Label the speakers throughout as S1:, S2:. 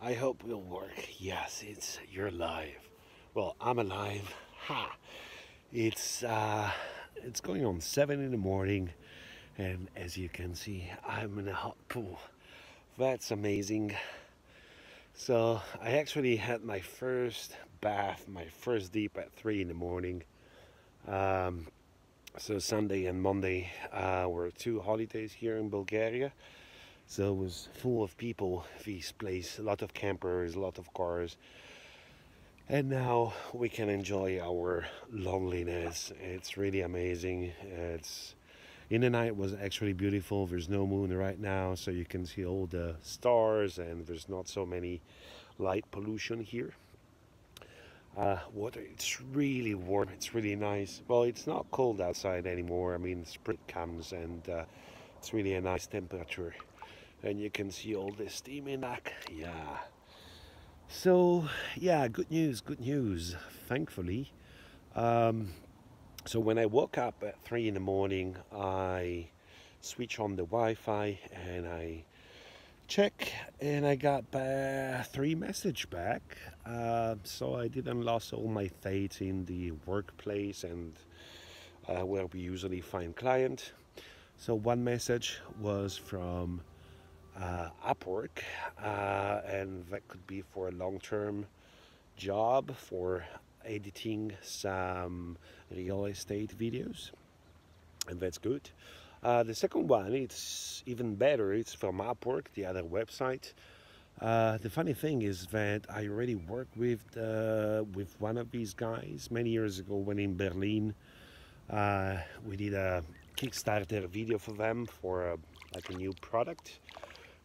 S1: I hope it'll work. Yes, you're live. Well, I'm alive. Ha! It's going on 7 in the morning, and as you can see, I'm in a hot pool. That's amazing. So I actually had my first bath, my first deep at 3 in the morning. Um, so Sunday and Monday were two holidays here in Bulgaria. So it was full of people. This place, a lot of campers, a lot of cars. And now we can enjoy our loneliness. It's really amazing. It's in the night it was actually beautiful. There's no moon right now, so you can see all the stars, and there's not so many light pollution here. Water, it's really warm. It's really nice. Well, it's not cold outside anymore. I mean, spring comes, and it's really a nice temperature. And you can see all the steam in back. Yeah. So, yeah, good news, good news. Thankfully, um, so when I woke up at 3 in the morning, I switch on the Wi-Fi and I check, and I got three message back. So I didn't lose all my faith in the workplace and where we usually find client. So one message was from Upwork, and that could be for a long-term job for editing some real estate videos, and that's good. The second one, it's even better. It's from Upwork, the other website. The funny thing is that I already worked with one of these guys many years ago when in Berlin. We did a Kickstarter video for them for like a new product.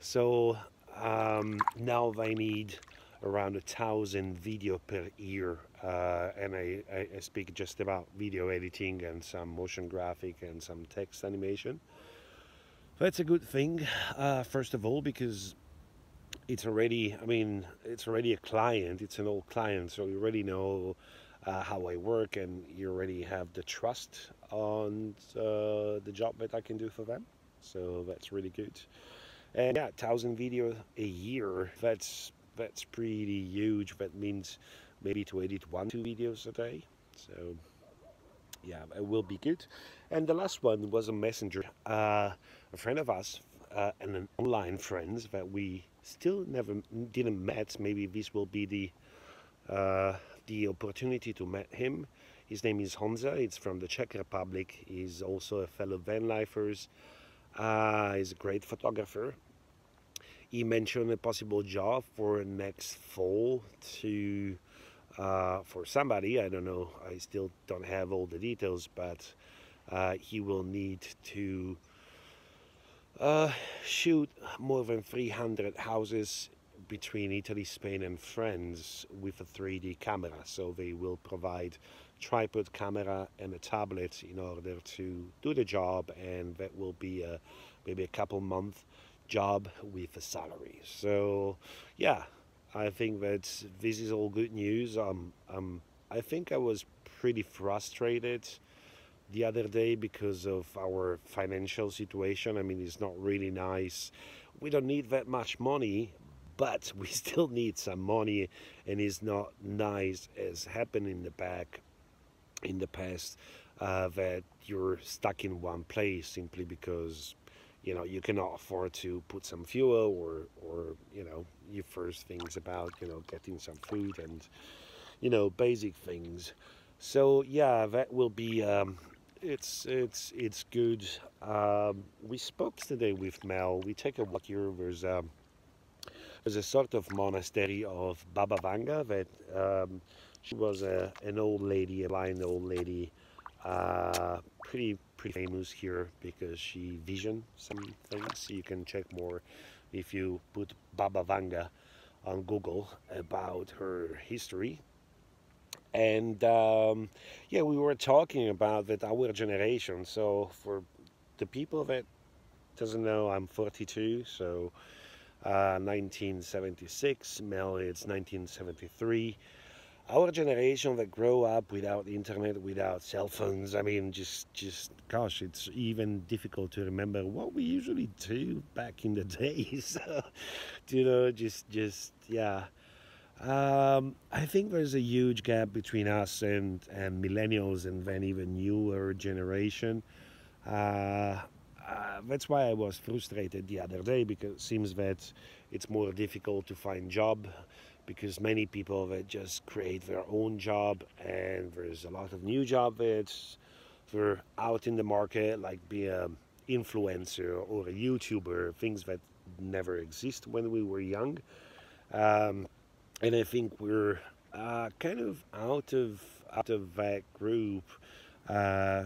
S1: So now they need around 1,000 video per year, and I speak just about video editing and some motion graphic and some text animation. That's a good thing, first of all, because it's already, I mean, it's already a client, it's an old client, so you already know how I work, and you already have the trust on the job that I can do for them. So that's really good. And yeah, 1,000 videos a year, that's pretty huge. That means maybe to edit 1, 2 videos a day. So yeah, it will be good. And the last one was a messenger, a friend of us, and an online friend that we still never didn't met. Maybe this will be the opportunity to meet him. His name is Honza. It's from the Czech Republic. He's also a fellow Vanlifers. He's a great photographer. He mentioned a possible job for next fall to for somebody. I don't know. I still don't have all the details, but he will need to uh, shoot more than 300 houses between Italy, Spain, and France with a 3D camera. So they will provide tripod camera and a tablet in order to do the job, and that will be maybe a couple month job with a salary. So yeah, I think that this is all good news. I think I was pretty frustrated the other day because of our financial situation. I mean, it's not really nice. We don't need that much money, but we still need some money, and it's not nice as happened in the past, that you're stuck in one place simply because you cannot afford to put some fuel, or your first things about getting some food and basic things. So yeah, that will be it's good. We spoke today with Mel. We take a walk here. There's a sort of monastery of Baba Vanga that she was an old lady, a blind old lady, pretty famous here because she visioned some things. You can check more if you put Baba Vanga on Google about her history. And yeah, we were talking about that our generation. So for the people that doesn't know, I'm 42, so 1976. Mel is 1973. our generation that grow up without the internet, without cell phones, I mean, gosh, it's even difficult to remember what we usually do back in the days. Yeah. I think there's a huge gap between us and millennials and then even newer generation. Uh, that's why I was frustrated the other day because it seems that it's more difficult to find job because many people that just create their own job and there's a lot of new job that were out in the market like be a influencer or a YouTuber, things that never exist when we were young. Um, and I think we're kind of out of that group.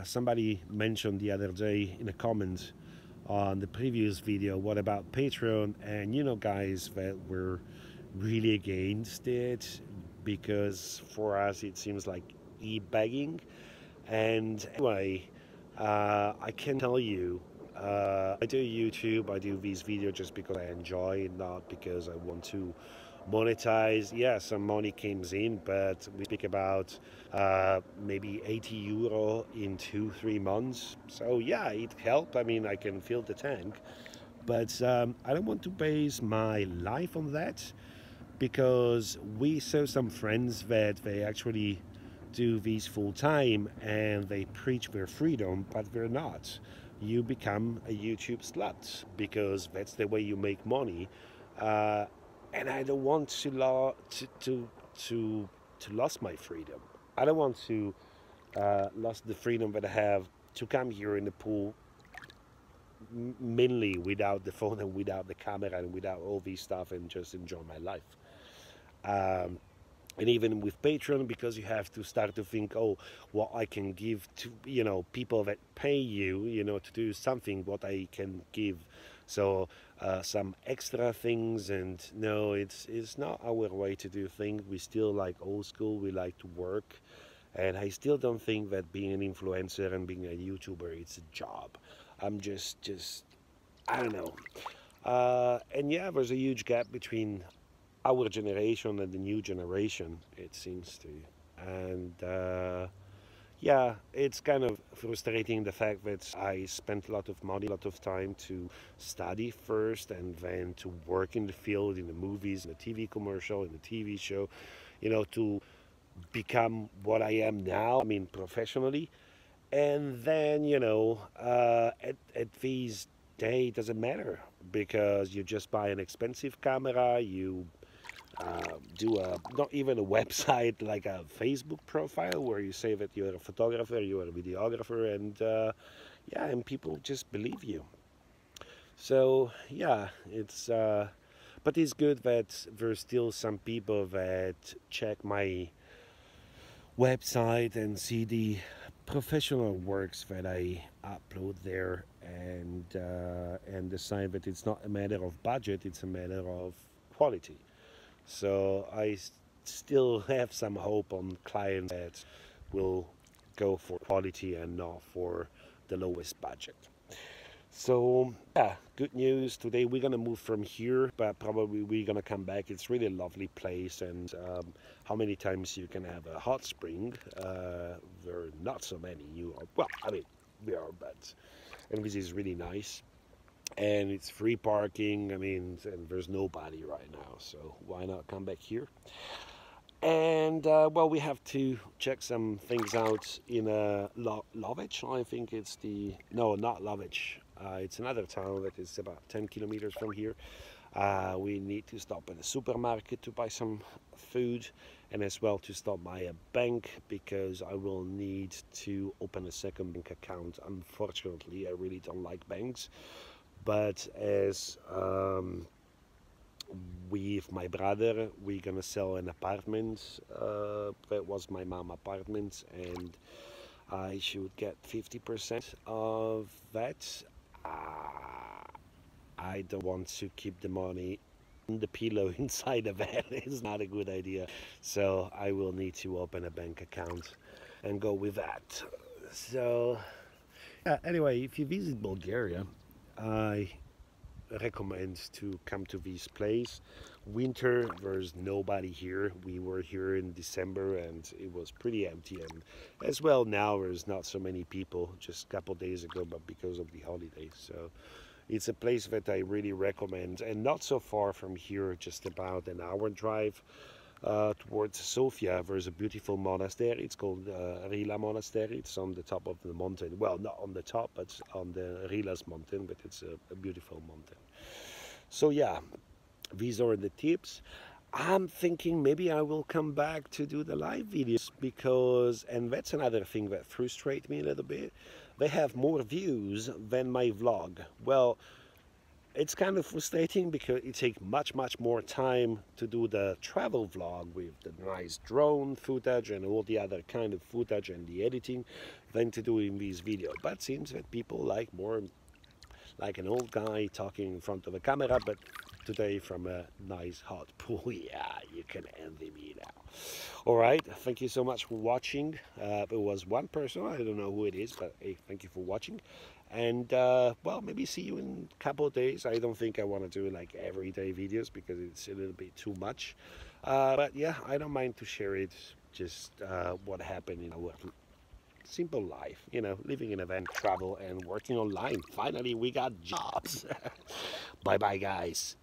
S1: Somebody mentioned the other day in a comment on the previous video, what about Patreon? And guys, that we're really against it because for us it seems like e-begging. And anyway, I can tell you, I do YouTube, I do these videos just because I enjoy it, not because I want to monetize. Yeah, some money comes in, but we speak about maybe 80 euro in 2 3 months. So yeah, it helped. I mean, I can fill the tank, but I don't want to base my life on that because we saw some friends that they actually do these full time and they preach their freedom, but they're not. You become a YouTube slut because that's the way you make money. Uh, and I don't want to lose my freedom. I don't want to lose the freedom that I have to come here in the pool mainly without the phone and without the camera and without all these stuff and just enjoy my life. Um, and even with Patreon, because you have to start to think, oh, what I can give to people that pay you, to do something, what I can give. So some extra things, and no, it's not our way to do things. We still like old school. We like to work, and I still don't think that being an influencer and being a YouTuber it's a job. I'm just I don't know. And yeah, there's a huge gap between our generation and the new generation, it seems to. And yeah, it's kind of frustrating the fact that I spent a lot of money, a lot of time to study first and then to work in the field, in the movies, in the TV commercial, in the TV show, to become what I am now, I mean, professionally. And then, at these days, it doesn't matter because you just buy an expensive camera, you do not even a website like a Facebook profile where you say that you're a photographer, you're a videographer, and yeah, and people just believe you. So yeah, but it's good that there's still some people that check my website and see the professional works that I upload there and decide that it's not a matter of budget, it's a matter of quality. So still have some hope on clients that will go for quality and not for the lowest budget. So yeah, good news. Today we're gonna move from here, but probably we're gonna come back. It's really a lovely place, and how many times you can have a hot spring? There are not so many in Europe. Well, I mean, there are, but and this is really nice. And it's free parking. I mean, and there's nobody right now, so why not come back here? And well, we have to check some things out in Lovech. I think it's no, not Lovech. It's another town that is about 10 kilometers from here. We need to stop at a supermarket to buy some food and as well to stop by a bank because I will need to open a second bank account. Unfortunately, I really don't like banks, but as with my brother, we're gonna sell an apartment. That was my mom apartment, and I should get 50% of that. I don't want to keep the money in the pillow inside the van. It's not a good idea. So I will need to open a bank account and go with that. So yeah, anyway, if you visit Bulgaria, I recommend to come to this place. Winter, there's nobody here. We were here in December and it was pretty empty. And as well, now there's not so many people, just a couple days ago, but because of the holidays. So it's a place that I really recommend, and not so far from here, just about an hour drive towards Sofia. There's a beautiful monastery. It's called Rila Monastery. It's on the top of the mountain. Well, not on the top, but on the Rilas mountain, but it's a beautiful mountain. So yeah, these are the tips. I'm thinking maybe I will come back to do the live videos because, and that's another thing that frustrates me a little bit, they have more views than my vlog. Well, it's kind of frustrating because it takes much more time to do the travel vlog with the nice drone footage and all the other kind of footage and the editing than to do in these videos. But it seems that people like more like an old guy talking in front of a camera, but today from a nice hot pool. Yeah, you can envy me now. All right, thank you so much for watching. It was one person, I don't know who it is, but hey, thank you for watching. And well, maybe see you in a couple of days. I don't think I want to do like everyday videos because it's a little bit too much. But yeah, I don't mind to share it, just what happened in our simple life, you know, living in a van, travel and working online. Finally, we got jobs. Bye bye, guys.